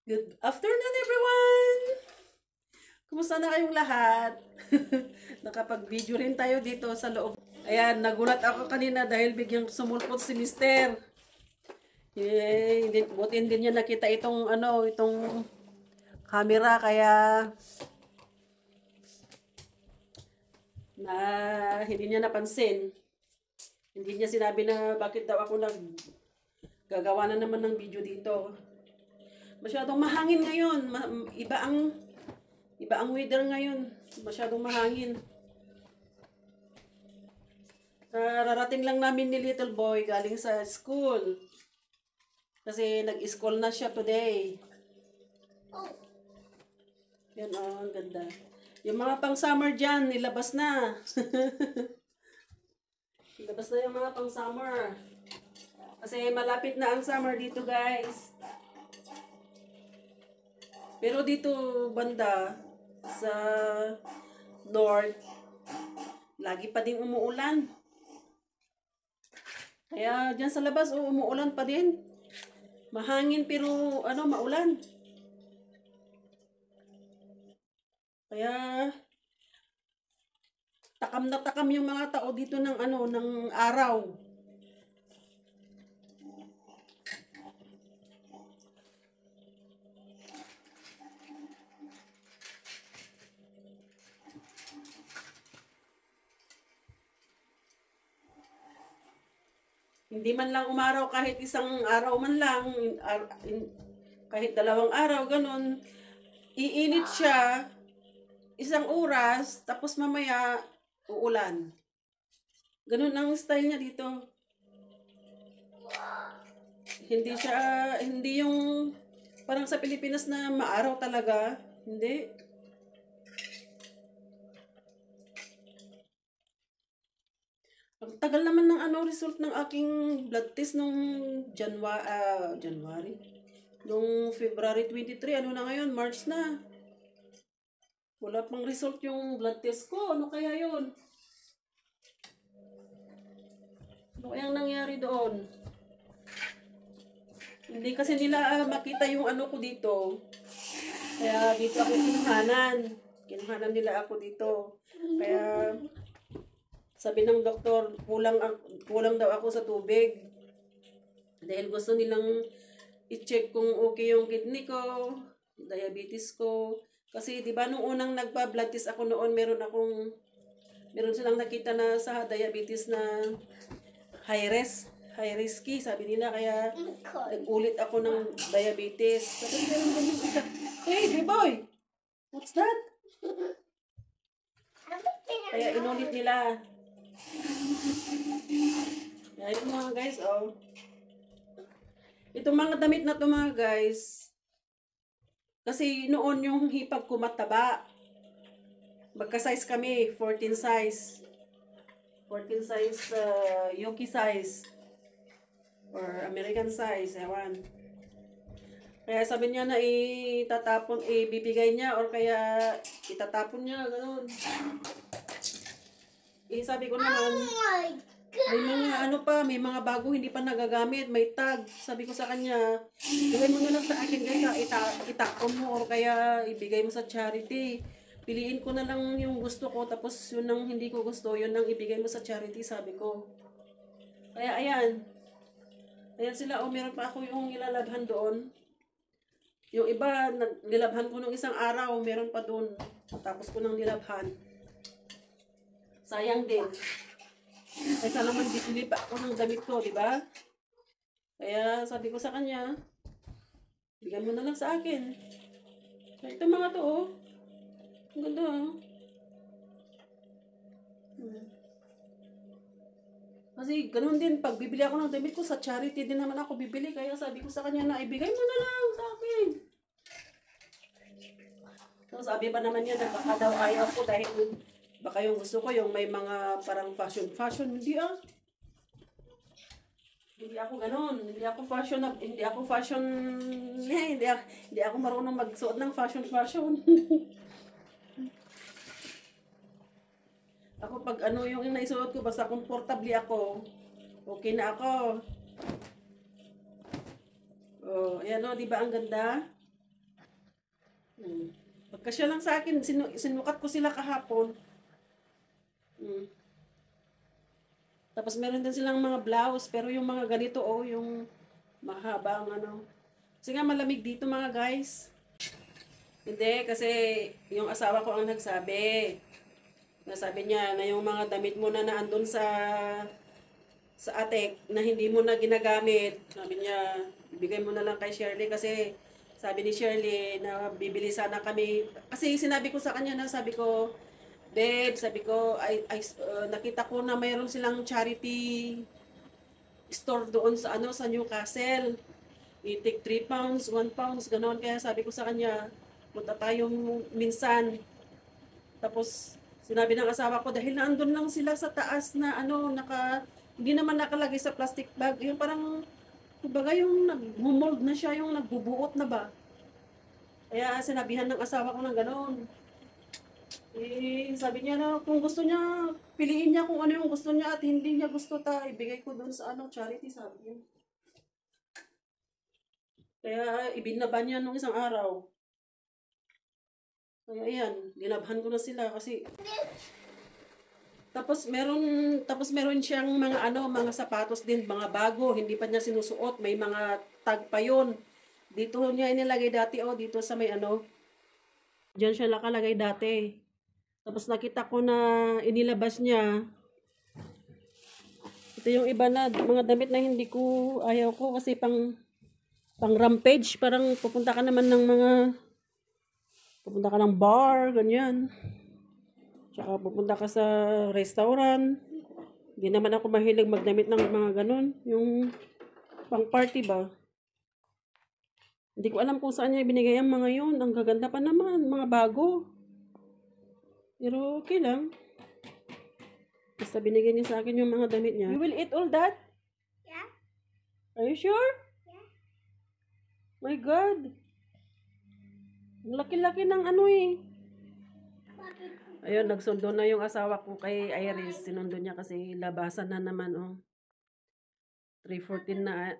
Good afternoon, everyone! Kumusta na kayong lahat? Nakapag-video rin tayo dito sa loob. Ayan, nagulat ako kanina dahil biglang sumulpot si Mister. Buti hindi niya nakita itong camera kaya na hindi niya napansin. Hindi niya sinabi na bakit daw ako gagawa na naman ng video dito. Masyadong mahangin ngayon. Iba ang weather ngayon. Masyadong mahangin. Rarating lang namin ni little boy galing sa school. Kasi nag-school na siya today. Yan ang ganda. Yung mga pang summer dyan, nilabas na. Nilabas na yung mga pang summer. Kasi malapit na ang summer dito, guys. Pero dito banda sa north, lagi pa din umuulan. Kaya dyan sa labas, umuulan pa din. Mahangin pero maulan. Kaya takam na takam yung mga tao dito ng araw. Hindi man lang umaraw kahit isang araw man lang, kahit 2 araw, ganun. Iinit siya, isang oras, tapos mamaya uulan. Ganun ang style niya dito. Hindi yung parang sa Pilipinas na maaraw talaga. Hindi. Ang tagal naman ng result ng aking blood test nung January. Nung February 23, na ngayon? March na. Wala pang result yung blood test ko. Ano kaya yun? Ano kayang nangyari doon? Hindi kasi nila makita yung ko dito. Kaya dito ako kinuhanan. Kinuhanan nila ako dito. Kaya sabi ng doktor, kulang daw ako sa tubig. Dahil gusto nilang i-check kung okay yung kidney ko, diabetes ko. Kasi 'di ba nung unang nagpa-blood test ako noon, meron silang nakita na sa diabetes na high risky, sabi nila, kaya nag-ulit ako ng diabetes. Sabi nila, hey, boy! What's that? Kaya inulit nila. Kaya ito mga guys, itong mga damit na to mga guys, kasi noon yung hipag ko mataba. Magka-size kami, 14 size. 14 size, Yuki size. Or American size, ewan. Kaya sabi niya na ibibigay niya or kaya itatapon niya, gano'n. Sabi ko naman, may mga bago hindi pa nagagamit, may tag. Sabi ko sa kanya, bigay mo na lang sa akin guys, itakon mo or kaya ibigay mo sa charity. Piliin ko na lang yung gusto ko, tapos yun ang hindi ko gusto, yun ang ibigay mo sa charity, sabi ko. Kaya ayan sila, meron pa ako yung nilalabhan doon. Yung iba, nilabhan ko nung isang araw, meron pa doon. Tapos ko nang nilabhan. Sayang din. Kaya naman bibili pa ako ng damit ko, di ba? Kaya sabi ko sa kanya, bigyan mo na lang sa akin. So, ito mga to, ang ganda, Kasi ganun din, pag bibili ako ng damit ko, sa charity din naman ako bibili. Kaya sabi ko sa kanya na, ibigay mo na lang sa akin. So, sabi pa naman niya na baka daw ayaw ko dahil baka yung gusto ko yung may mga parang fashion. Hindi Hindi ako ganun. Hindi ako marunong magsuot ng fashion. Ako pag yung naisuot ko, basta komportable ako, okay na ako. Oh, ayan o, di ba ang ganda? Pagkasya lang sa akin, sinukat ko sila kahapon. Hmm. Tapos meron din silang mga blouse, pero yung mga ganito, oh, yung mahabang ano. Kasi nga malamig dito mga guys. Hindi, kasi yung asawa ko ang nagsabi. Nasabi niya na yung mga damit mo na naandun sa atek na hindi mo na ginagamit. Sabi niya, ibigay mo na lang kay Shirley kasi sabi ni Shirley na bibili sana kami. Kasi sinabi ko sa kanya na sabi ko, babe, sabi ko, nakita ko na mayroon silang charity store doon sa ano sa Newcastle. I-take 3 pounds, 1 pounds, ganoon. Kaya sabi ko sa kanya, punta tayong minsan. Tapos sinabi ng asawa ko dahil naandun lang sila sa taas na ano, hindi naman nakalagay sa plastic bag. Yung parang kumbaga yung nagmumold na siya, yung nagbubuot na ba. Kaya sinabihan ng asawa ko ng gano'n. Eh, sabi niya na kung gusto niya, piliin niya kung ano yung gusto niya at hindi niya gusto ibigay ko doon sa ano, charity, sabi niya. Kaya ibinaba niya nung isang araw. Kaya ayan, linabhan ko na sila kasi tapos meron siyang mga ano, mga sapatos din, mga bago, hindi pa niya sinusuot, may mga tag pa 'yon. Dito niya inilagay dati, oh, dito sa may ano. Diyan siya nakalagay dati. Tapos nakita ko na inilabas niya. Ito yung iba na mga damit na hindi ko ayaw ko kasi pang rampage, parang pupunta ka ng bar, ganyan. Tsaka pupunta ka sa restaurant. Hindi naman ako mahilig magdamit ng mga ganun. Yung pang party ba? Hindi ko alam kung saan niya binigay ang mga yun. Ang gaganda pa naman, mga bago. Pero okay lang. Basta binigay niya sa akin yung mga damit niya. You will eat all that? Yeah. Are you sure? Yeah. My God. Ang laki-laki ng ano eh. Ayun, nagsundo na yung asawa ko kay Iris. Sinundo niya kasi labasan na naman, oh. 3:14 na